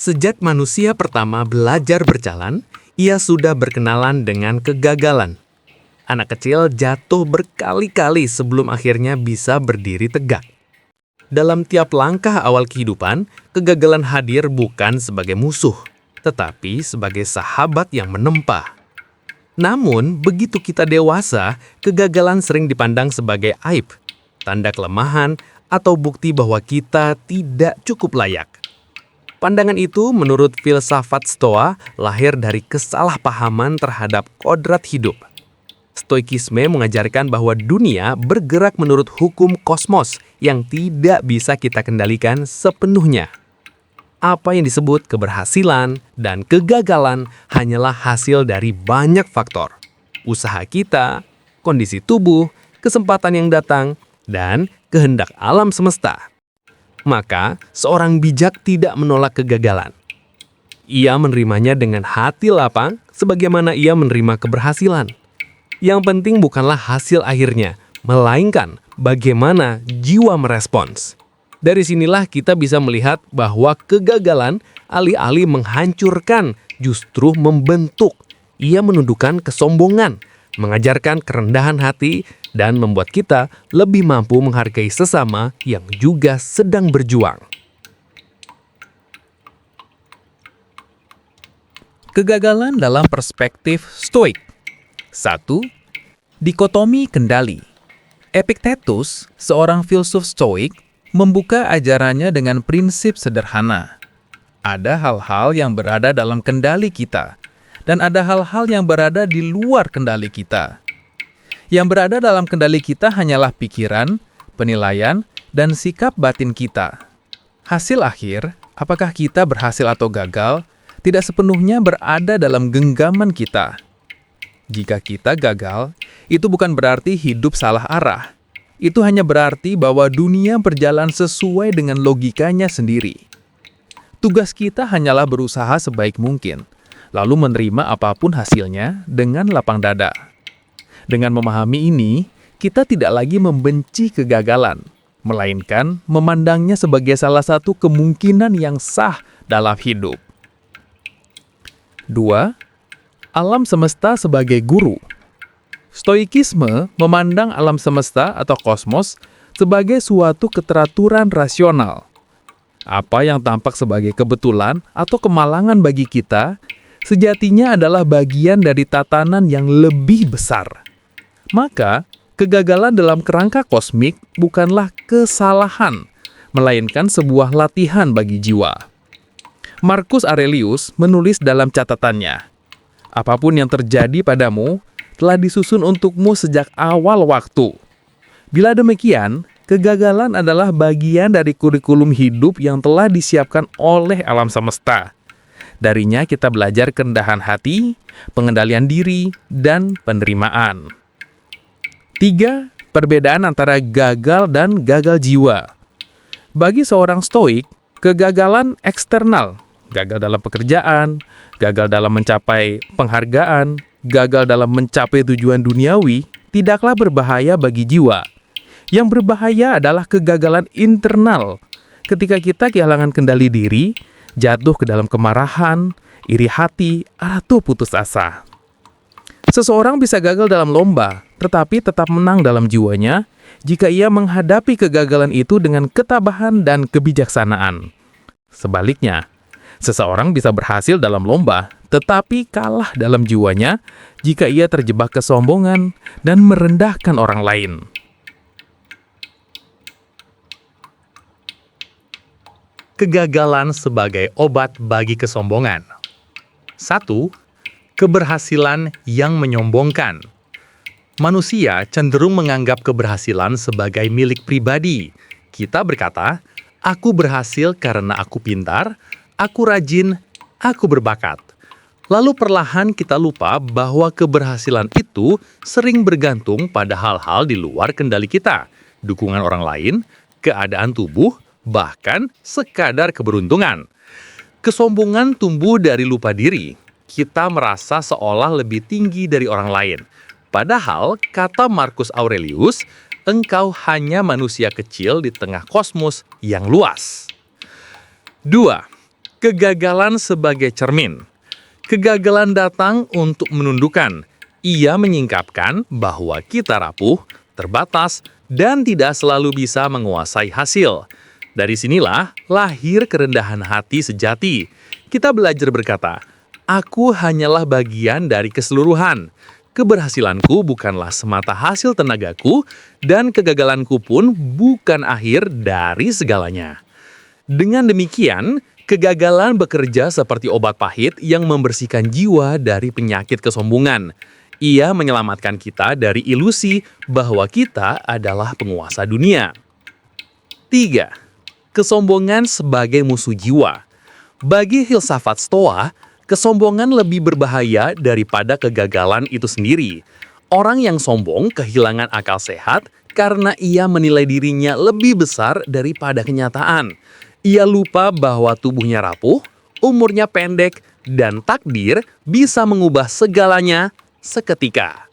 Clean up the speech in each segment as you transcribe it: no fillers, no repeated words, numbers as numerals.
Sejak manusia pertama belajar berjalan, ia sudah berkenalan dengan kegagalan. Anak kecil jatuh berkali-kali sebelum akhirnya bisa berdiri tegak. Dalam tiap langkah awal kehidupan, kegagalan hadir bukan sebagai musuh, tetapi sebagai sahabat yang menempa. Namun, begitu kita dewasa, kegagalan sering dipandang sebagai aib, tanda kelemahan, atau bukti bahwa kita tidak cukup layak. Pandangan itu menurut filsafat Stoa lahir dari kesalahpahaman terhadap kodrat hidup. Stoikisme mengajarkan bahwa dunia bergerak menurut hukum kosmos yang tidak bisa kita kendalikan sepenuhnya. Apa yang disebut keberhasilan dan kegagalan hanyalah hasil dari banyak faktor. Usaha kita, kondisi tubuh, kesempatan yang datang, dan kehendak alam semesta. Maka, seorang bijak tidak menolak kegagalan. Ia menerimanya dengan hati lapang sebagaimana ia menerima keberhasilan. Yang penting bukanlah hasil akhirnya, melainkan bagaimana jiwa merespons. Dari sinilah kita bisa melihat bahwa kegagalan alih-alih menghancurkan, justru membentuk. Ia menundukkan kesombongan, mengajarkan kerendahan hati, dan membuat kita lebih mampu menghargai sesama yang juga sedang berjuang. Kegagalan dalam perspektif Stoik. 1. Dikotomi kendali. Epictetus, seorang filsuf Stoik, membuka ajarannya dengan prinsip sederhana. Ada hal-hal yang berada dalam kendali kita, dan ada hal-hal yang berada di luar kendali kita. Yang berada dalam kendali kita hanyalah pikiran, penilaian, dan sikap batin kita. Hasil akhir, apakah kita berhasil atau gagal, tidak sepenuhnya berada dalam genggaman kita. Jika kita gagal, itu bukan berarti hidup salah arah. Itu hanya berarti bahwa dunia berjalan sesuai dengan logikanya sendiri. Tugas kita hanyalah berusaha sebaik mungkin, lalu menerima apapun hasilnya dengan lapang dada. Dengan memahami ini, kita tidak lagi membenci kegagalan, melainkan memandangnya sebagai salah satu kemungkinan yang sah dalam hidup. 2. Alam semesta sebagai guru. Stoikisme memandang alam semesta atau kosmos sebagai suatu keteraturan rasional. Apa yang tampak sebagai kebetulan atau kemalangan bagi kita, sejatinya adalah bagian dari tatanan yang lebih besar. Maka, kegagalan dalam kerangka kosmik bukanlah kesalahan, melainkan sebuah latihan bagi jiwa. Marcus Aurelius menulis dalam catatannya, "Apapun yang terjadi padamu, telah disusun untukmu sejak awal waktu." Bila demikian, kegagalan adalah bagian dari kurikulum hidup yang telah disiapkan oleh alam semesta. Darinya kita belajar kerendahan hati, pengendalian diri, dan penerimaan. 3. Perbedaan antara gagal dan gagal jiwa. Bagi seorang Stoik, kegagalan eksternal, gagal dalam pekerjaan, gagal dalam mencapai penghargaan, gagal dalam mencapai tujuan duniawi, tidaklah berbahaya bagi jiwa. Yang berbahaya adalah kegagalan internal. Ketika kita kehilangan kendali diri, jatuh ke dalam kemarahan, iri hati, atau putus asa. Seseorang bisa gagal dalam lomba, tetapi tetap menang dalam jiwanya jika ia menghadapi kegagalan itu dengan ketabahan dan kebijaksanaan. Sebaliknya, seseorang bisa berhasil dalam lomba, tetapi kalah dalam jiwanya jika ia terjebak kesombongan dan merendahkan orang lain. Kegagalan sebagai obat bagi kesombongan. 1. Keberhasilan yang menyombongkan. Manusia cenderung menganggap keberhasilan sebagai milik pribadi. Kita berkata, "Aku berhasil karena aku pintar, aku rajin, aku berbakat." Lalu perlahan kita lupa bahwa keberhasilan itu sering bergantung pada hal-hal di luar kendali kita, dukungan orang lain, keadaan tubuh, bahkan sekadar keberuntungan. Kesombongan tumbuh dari lupa diri. Kita merasa seolah lebih tinggi dari orang lain. Padahal, kata Marcus Aurelius, engkau hanya manusia kecil di tengah kosmos yang luas. 2. Kegagalan sebagai cermin. Kegagalan datang untuk menundukkan. Ia menyingkapkan bahwa kita rapuh, terbatas, dan tidak selalu bisa menguasai hasil. Dari sinilah lahir kerendahan hati sejati. Kita belajar berkata, "Aku hanyalah bagian dari keseluruhan. Keberhasilanku bukanlah semata hasil tenagaku, dan kegagalanku pun bukan akhir dari segalanya." Dengan demikian, kegagalan bekerja seperti obat pahit yang membersihkan jiwa dari penyakit kesombongan. Ia menyelamatkan kita dari ilusi bahwa kita adalah penguasa dunia. 3. Kesombongan sebagai musuh jiwa. Bagi filsafat Stoa, kesombongan lebih berbahaya daripada kegagalan itu sendiri. Orang yang sombong kehilangan akal sehat karena ia menilai dirinya lebih besar daripada kenyataan. Ia lupa bahwa tubuhnya rapuh, umurnya pendek, dan takdir bisa mengubah segalanya seketika.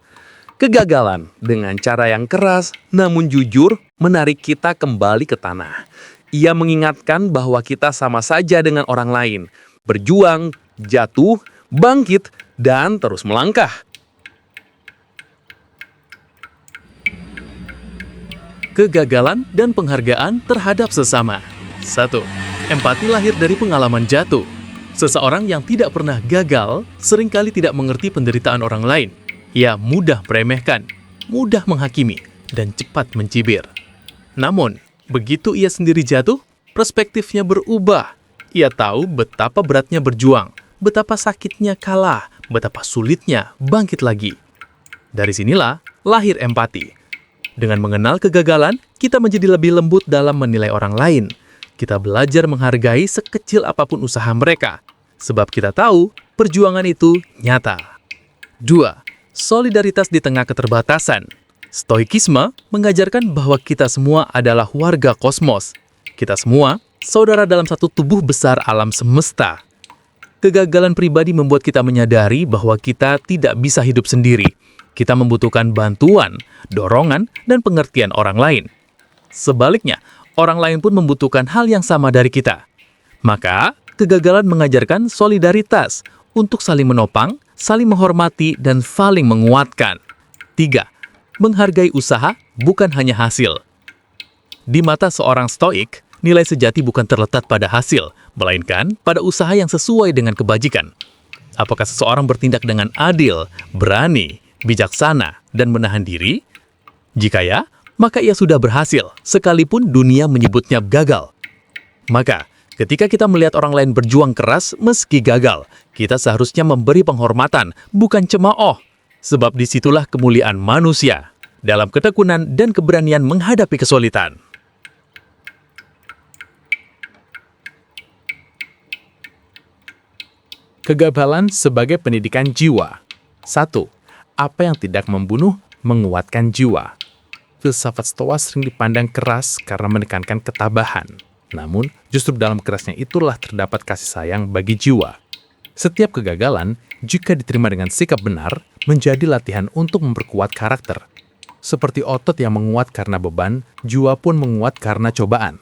Kegagalan dengan cara yang keras namun jujur menarik kita kembali ke tanah. Ia mengingatkan bahwa kita sama saja dengan orang lain, berjuang, jatuh, bangkit, dan terus melangkah. Kegagalan dan penghargaan terhadap sesama. 1. Empati lahir dari pengalaman jatuh. Seseorang yang tidak pernah gagal seringkali tidak mengerti penderitaan orang lain. Ia mudah meremehkan, mudah menghakimi, dan cepat mencibir. Namun, begitu ia sendiri jatuh, perspektifnya berubah. Ia tahu betapa beratnya berjuang, betapa sakitnya kalah, betapa sulitnya bangkit lagi. Dari sinilah lahir empati. Dengan mengenal kegagalan, kita menjadi lebih lembut dalam menilai orang lain. Kita belajar menghargai sekecil apapun usaha mereka, sebab kita tahu perjuangan itu nyata. 2. Solidaritas di tengah keterbatasan. Stoikisme mengajarkan bahwa kita semua adalah warga kosmos. Kita semua saudara dalam satu tubuh besar alam semesta. Kegagalan pribadi membuat kita menyadari bahwa kita tidak bisa hidup sendiri. Kita membutuhkan bantuan, dorongan, dan pengertian orang lain. Sebaliknya, orang lain pun membutuhkan hal yang sama dari kita. Maka, kegagalan mengajarkan solidaritas untuk saling menopang, saling menghormati, dan saling menguatkan. 3. Menghargai usaha bukan hanya hasil. Di mata seorang stoik, nilai sejati bukan terletak pada hasil, melainkan pada usaha yang sesuai dengan kebajikan. Apakah seseorang bertindak dengan adil, berani, bijaksana, dan menahan diri? Jika ya, maka ia sudah berhasil, sekalipun dunia menyebutnya gagal. Maka, ketika kita melihat orang lain berjuang keras meski gagal, kita seharusnya memberi penghormatan, bukan cemooh. Sebab disitulah kemuliaan manusia, dalam ketekunan dan keberanian menghadapi kesulitan. Kegagalan sebagai pendidikan jiwa. 1. Apa yang tidak membunuh, menguatkan jiwa. Filsafat Stoa sering dipandang keras karena menekankan ketabahan. Namun, justru dalam kerasnya itulah terdapat kasih sayang bagi jiwa. Setiap kegagalan, jika diterima dengan sikap benar, menjadi latihan untuk memperkuat karakter. Seperti otot yang menguat karena beban, jiwa pun menguat karena cobaan.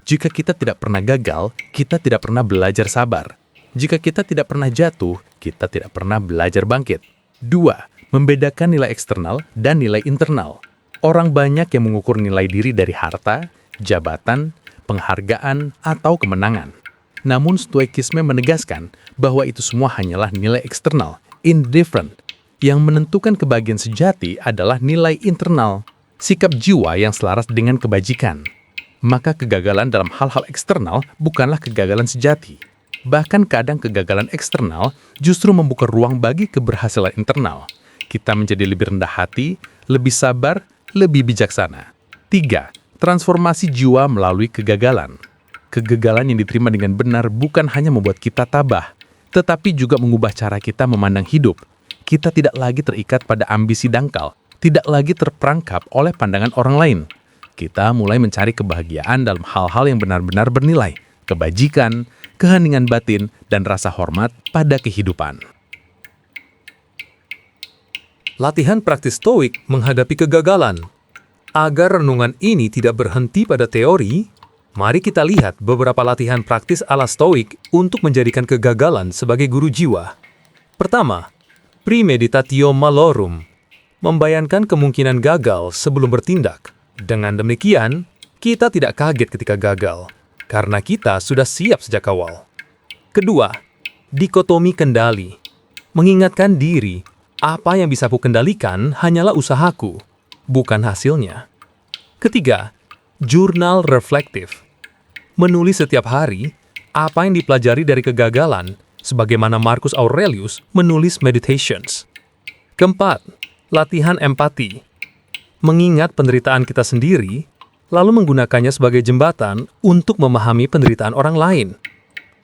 Jika kita tidak pernah gagal, kita tidak pernah belajar sabar. Jika kita tidak pernah jatuh, kita tidak pernah belajar bangkit. 2. Membedakan nilai eksternal dan nilai internal. Orang banyak yang mengukur nilai diri dari harta, jabatan, penghargaan, atau kemenangan. Namun Stoikisme menegaskan bahwa itu semua hanyalah nilai eksternal, indifferent. Yang menentukan kebahagiaan sejati adalah nilai internal, sikap jiwa yang selaras dengan kebajikan. Maka kegagalan dalam hal-hal eksternal bukanlah kegagalan sejati. Bahkan kadang kegagalan eksternal justru membuka ruang bagi keberhasilan internal. Kita menjadi lebih rendah hati, lebih sabar, lebih bijaksana. 3. Transformasi jiwa melalui kegagalan. Kegagalan yang diterima dengan benar bukan hanya membuat kita tabah, tetapi juga mengubah cara kita memandang hidup. Kita tidak lagi terikat pada ambisi dangkal, tidak lagi terperangkap oleh pandangan orang lain. Kita mulai mencari kebahagiaan dalam hal-hal yang benar-benar bernilai, kebajikan, keheningan batin, dan rasa hormat pada kehidupan. Latihan praktis Stoik menghadapi kegagalan. Agar renungan ini tidak berhenti pada teori, Mari kita lihat beberapa latihan praktis ala Stoik untuk menjadikan kegagalan sebagai guru jiwa. Pertama, premeditatio malorum, membayangkan kemungkinan gagal sebelum bertindak. Dengan demikian, kita tidak kaget ketika gagal, karena kita sudah siap sejak awal. Kedua, dikotomi kendali, mengingatkan diri, apa yang bisa aku kendalikan hanyalah usahaku, bukan hasilnya. Ketiga, jurnal reflektif, menulis setiap hari apa yang dipelajari dari kegagalan, sebagaimana Marcus Aurelius menulis Meditations. Keempat, latihan empati, mengingat penderitaan kita sendiri, lalu menggunakannya sebagai jembatan untuk memahami penderitaan orang lain.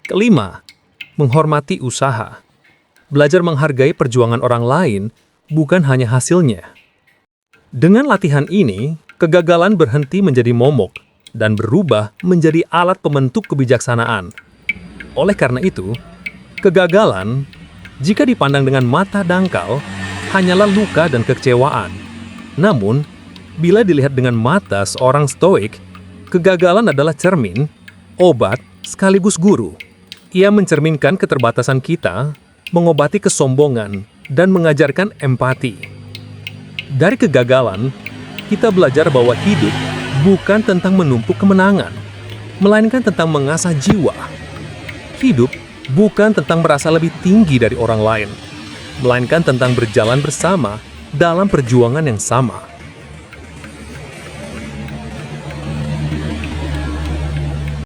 Kelima, menghormati usaha, belajar menghargai perjuangan orang lain, bukan hanya hasilnya. Dengan latihan ini, kegagalan berhenti menjadi momok dan berubah menjadi alat pembentuk kebijaksanaan. Oleh karena itu, kegagalan, jika dipandang dengan mata dangkal, hanyalah luka dan kekecewaan. Namun, bila dilihat dengan mata seorang Stoik, kegagalan adalah cermin, obat, sekaligus guru. Ia mencerminkan keterbatasan kita, mengobati kesombongan, dan mengajarkan empati. Dari kegagalan, kita belajar bahwa hidup bukan tentang menumpuk kemenangan, melainkan tentang mengasah jiwa. Hidup bukan tentang merasa lebih tinggi dari orang lain, melainkan tentang berjalan bersama dalam perjuangan yang sama.